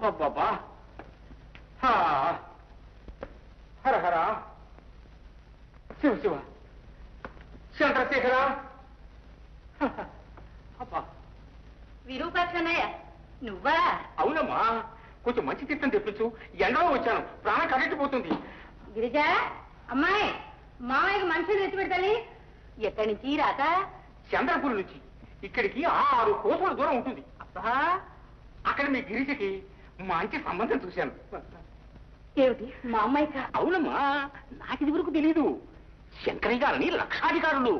అబ్బబ్బా హర హర శివ శివ చంద్రశేఖర అబ్బా విరూపాక్షనయ్య నువ్వా? అవునమ్మా, కొంచెం మంచి తిట్టం తెప్పించు. ఎండలో వచ్చాను, ప్రాణం కరెక్టిపోతుంది. గిరిజా అమ్మాయి, మామయ్యకి మనుషులు ఎత్తి పెడతాలి. ఎక్కడి నుంచి రాక? చంద్రపూర్ నుంచి ఇక్కడికి 6 కోసల దూరం ఉంటుంది. అబ్బా, అక్కడ మీ గిరిజకి మంచి సంబంధం చూశాను. ఏమిటి మా అమ్మాయికా? అవునమ్మా, నాకు ఇది వరకు తెలీదు. శంకరయ్య గారని లక్షాధికారులు.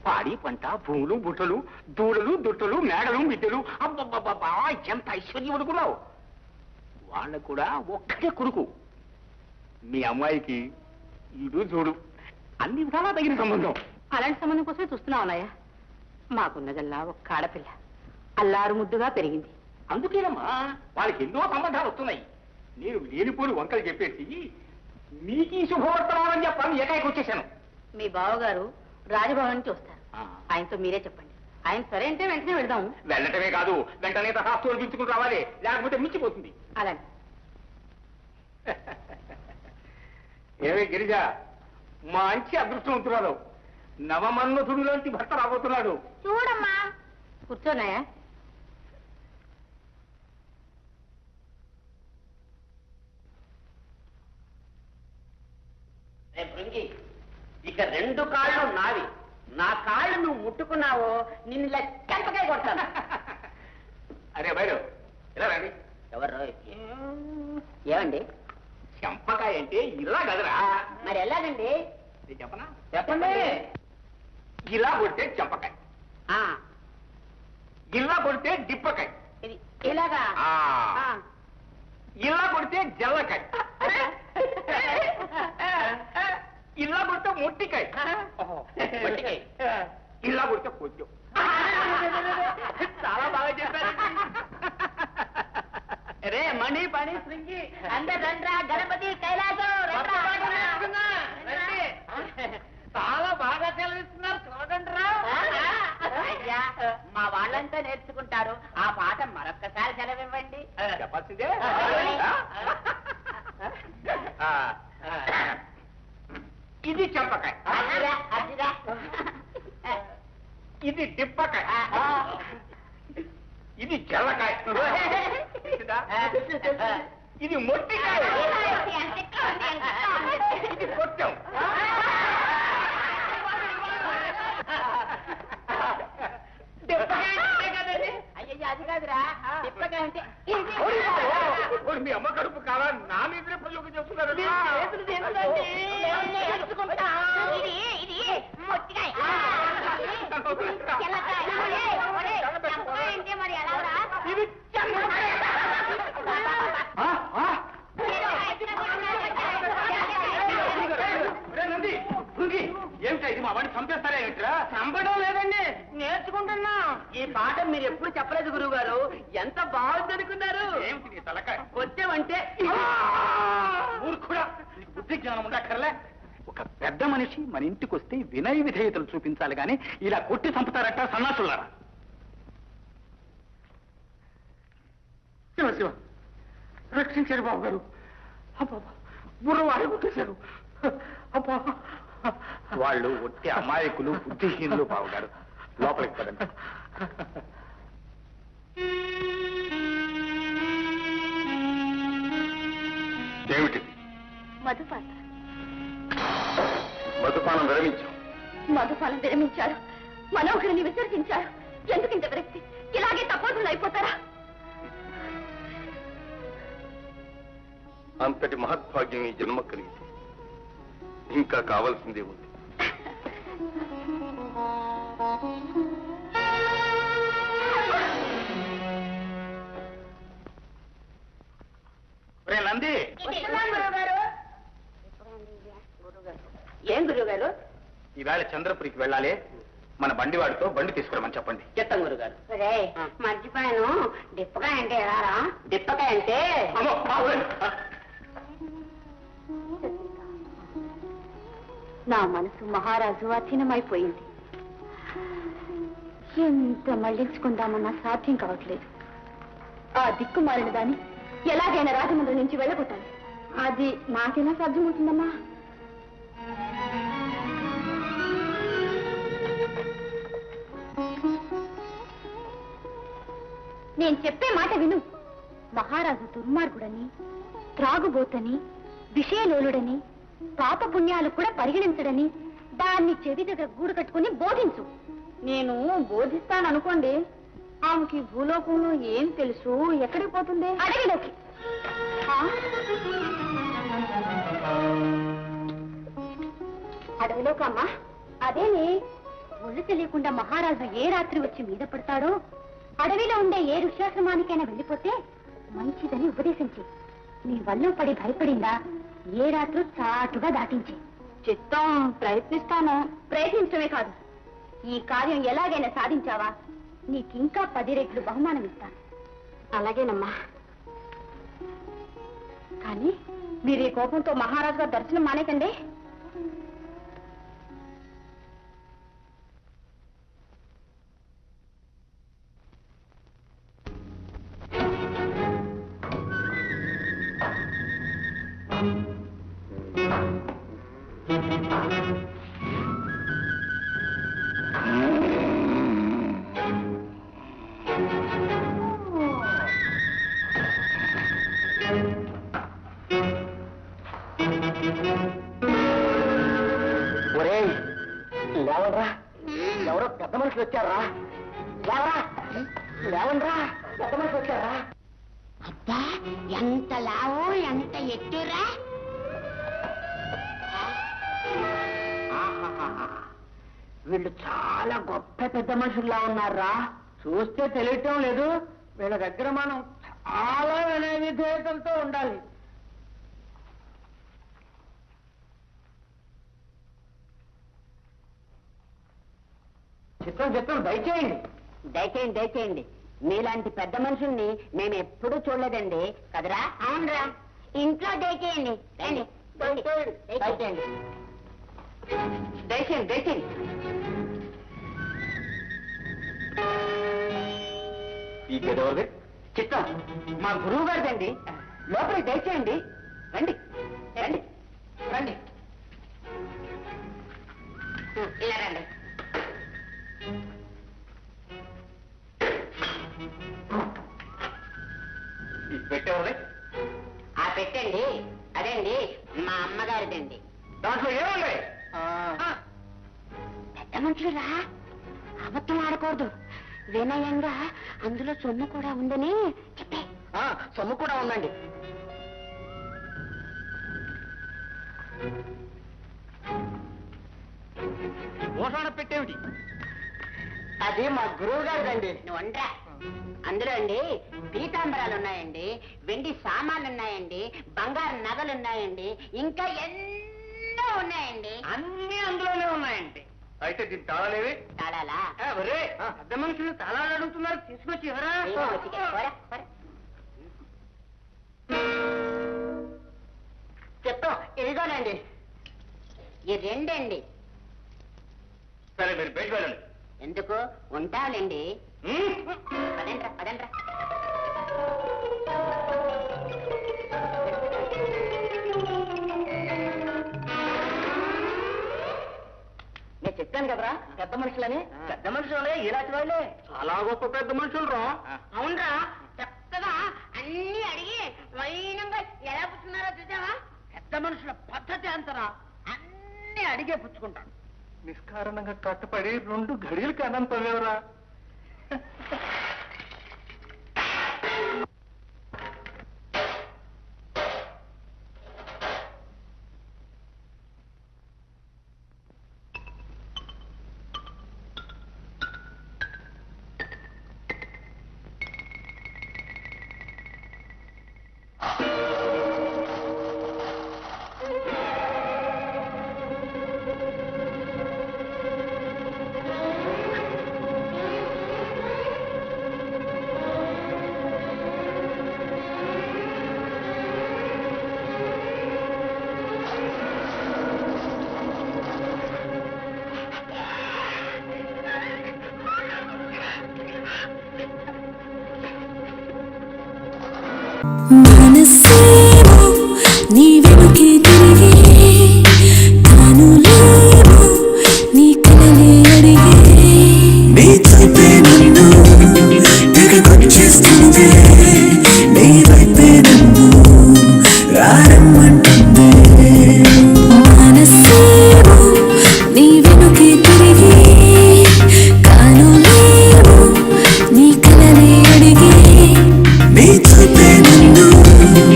పాడి పంట, భూములు, బుట్టలు, దూడలు, దుట్టలు, మేడలు, మిద్దెలు, అబ్బబ్బబ్బా ఎంత ఐశ్వర్యం అనుకున్నావు. వాళ్ళకు కూడా ఒక్కటే కొడుకు. మీ అమ్మాయికి ఇడు చూడు అన్ని విధాలా తగిన సంబంధం. అలాంటి సంబంధం కోసమే చూస్తున్నావు అన్నయ్య. మాకున్నదల్లా ఒక్క ఆడపిల్ల, అల్లారు ముద్దుగా పెరిగింది. అందుకేనమ్మా వాళ్ళకి ఎన్నో సంబంధాలు వస్తున్నాయి. నేను లేనిపోని వంకలు చెప్పేసి మీకు శుభవర్తమానం చెప్పాలని ఏకాకి వచ్చేసాను. మీ బావగారు రాజభవన్ నుంచి వస్తారు, ఆయనతో మీరే చెప్పండి. ఆయన సరే అంటే వెంటనే వెళ్దాము. వెళ్ళటమే కాదు, వెంటనే తహాస్తులు పిలుచుకుని రావాలి, లేకపోతే మించిపోతుంది. అలాగే. ఏమే గిరిజ, మంచి అదృష్టవంతురాలు. నవమన్మథుడు లాంటి భర్త రాబోతున్నాడు. చూడమ్మా, కూర్చోనాయా. ఇక 2 కాళ్ళు నావి. నా కాళ్ళు నువ్వు ముట్టుకున్నావో నిన్ను ఇలా చెంపకాయ కొడతాను. అరే బయలు ఇలా రండి. ఎవరు? ఏమండి? చెంపకాయ అంటే ఇలా కదరా. మరి ఎలాగండి? చెప్పనా? చెప్పండి. ఇలా కొడితే చెంపకాయ, ఇలా కొడితే డిప్పకాయ, ఇలాగా ఇలా కొడితే జల్లకాయ, ఇలా కొడితే మొట్టికాయ, ఇలా కొడితే కొంచెం. చాలా బాగా చెప్పారు. రే మణి పని శృంగి అందరు రండ్రా, గణపతి కైలాసం చాలా బాగా సెలవిస్తున్నారు, చూడండిరా. అయ్యా, మా వాళ్ళంతా నేర్చుకుంటారు. ఆ పాట మరొక్కసారి సెలవివ్వండి. చెప్పాల్సిందే. ఇది చెంపకాయ, అదిరా ఇది డిప్పకాయ, ఇది జల్లకాయ, ఇది మొట్టికాయ, ఇది కొట్టం. అయ్యయ్యా, అది కాదురా, డిప్పకాయ అంటే మీ అమ్మ కడుపు కాదా, నా మీదనే ప్రయోగం చేస్తున్నారు. ఏమిటా ఇది, మా వాడిని చంపేస్తారా ఏమిట్రా? చంపడం లేదండి, నేర్చుకుంటున్నా. ఈ పాట మీరు ఎప్పుడు చెప్పలేదు గురువు గారు. ఎంత బాగుంది అనుకున్నారు. ఏమిటి నీ తలకాయ? వచ్చామంటే మూర్ఖుడా, నీకు బుద్ధి జ్ఞానం ఉండక్కర్లే. ఒక పెద్ద మనిషి మన ఇంటికి వస్తే వినయ విధేయతలు చూపించాలి గాని ఇలా కొట్టి చంపుతారట సన్నాసులారా. శివ శివ, రక్షించారు బాబు గారు. అబ్బా, బుర్ర వారి కొట్టేశారు. అబ్బా, వాళ్ళు ఒట్టి అమాయకులు, బుద్ధిహీనులు బావుగారు. లోపలికి పదండి. ఏమిటిది? మధుపానం. మధుపానం విరమించాం. మధుపానం విరమించారు, మనోహరిని విసర్జించారు. ఎందుకింత విరక్తి? ఇలాగే తపోదులు అయిపోతారా? అంతటి మహద్భాగ్యం ఈ జన్మ కలిగితే ఇంకా కావాల్సిందే ఉంది. నంది, ఏం గురువు గారు? ఈవేళ చంద్రపురికి వెళ్ళాలి. మన బండివాడితో బండి తీసుకురమని చెప్పండి. చెత్తం గురువు గారు. మర్చిపోయాను, డిప్పకాయ అంటే ఎలా? డిప్పకాయ అంటే నా మనసు మహారాజు అధీనమైపోయింది. ఎంత మళ్లించుకుందామన్నా సాధ్యం కావట్లేదు. ఆ దిక్కుమాలిన దాన్ని ఎలాగైనా రాజమండ్రి నుంచి వెళ్ళగొట్టాలి. అది నాకెలా సాధ్యమవుతుందమ్మా? నేను చెప్పే మాట విను. మహారాజు దుర్మార్గుడని, త్రాగుబోతని, విషయలోలుడని, పాప పుణ్యాలు కూడా పరిగణించడని దాన్ని చెవి దగ్గర గూడు కట్టుకుని బోధించు. నేను బోధిస్తాననుకోండి, ఆమెకి భూలోకంలో ఏం తెలుసు? ఎక్కడికి పోతుంది? అడవిలోకి. అడవిలోకి అమ్మా? అదేనే, ఒళ్ళు తెలియకుండా మహారాజు ఏ రాత్రి వచ్చి మీద పడతాడో అడవిలో ఉండే ఏ ఋష్యాశ్రమానికైనా వెళ్ళిపోతే మంచిదని ఉపదేశించి నీ వల్ల పడి భయపడిందా ఏ రాత్రి చాటుగా దాటించి. చిత్తం ప్రయత్నిస్తాను. ప్రయత్నించడమే కాదు, ఈ కార్యం ఎలాగైనా సాధించావా నీకింకా 10 రెట్లు బహుమానం ఇస్తాను. అలాగేనమ్మా. కానీ మీరు ఈ కోపంతో మహారాజు గారు దర్శనం మానేకండి. లేవనరా, ఎవరో పెద్ద మనుషులు వచ్చారా? లేవరా, లేవనరా, పెద్ద మనుషులు వచ్చారా? అబ్బా, ఎంత లావో, ఎంత ఎత్తురా! వీళ్ళు చాలా గొప్ప పెద్ద మనుషుల్లా ఉన్నారా? చూస్తే తెలియటం లేదు. వీళ్ళ దగ్గర మనం చాలా వినయ విధేయతలతో ఉండాలి. చిత్రం చిత్రం దయచేయండి. దయచేయండి, దయచేయండి. మీలాంటి పెద్ద మనుషుల్ని మేము ఎప్పుడూ చూడలేదండి కదరా? అవునరా, ఇంట్లో దయచేయండి. దయచేయండి, దయచేయండి, దయచేయండి. ఈ గెదవది చిత్తం మా గురువు గారిదండి. లోపలికి దయచేయండి. రండి, రండి, రండి. ఇలా రండి. పెట్టేవాళ్ళే ఆ పెట్టండి, అదండి మా అమ్మగారిదండి. దాంట్లో ఏముంది? పెద్ద మనుషులురా, అబద్ధం ఆడకూడదు. వినయంగా అందులో సొమ్ము కూడా ఉందని చెప్పే. సొమ్ము కూడా ఉందండి. భూషణ పెట్టేమిటి? అది మా గురువు గారిదండి. నువ్వు వండ్రా. అందులో అండి పీతాంబరాలు ఉన్నాయండి, వెండి సామాన్లు ఉన్నాయండి, బంగారు నగలు ఉన్నాయండి, ఇంకా ఎన్నో ఉన్నాయండి. అన్ని అందులోనే ఉన్నాయండి. అయితే దీని తాళాలేవి? తాళాలా? పెద్ద మనుషులు తాళాలు అడుగుతున్నారు, తీసుకొచ్చి ఎవరా? చెప్తాం. ఇదిగోనండి. ఈ రెండండి. సరే, మీరు బయట వెళ్ళండి. ఎందుకు? ఉంటావులేండి. పదండ్రా, పదండ్రా. నేను చెప్పాను కదరా పెద్ద మనుషులని. పెద్ద మనుషులే ఇలాంటి వాళ్ళే చాలా గొప్ప పెద్ద మనుషులు రా. అవునరా, చక్కగా అన్ని అడిగి వైనంగా ఎలా పుచ్చుకున్నారో చూసావా? పెద్ద మనుషుల పద్ధతి అంతరా, అన్ని అడిగే పుచ్చుకుంటాను. నిష్కారణంగా కట్టుపడి 2 ఘడియలకి అన్నం తవ్వేవరా? మనసే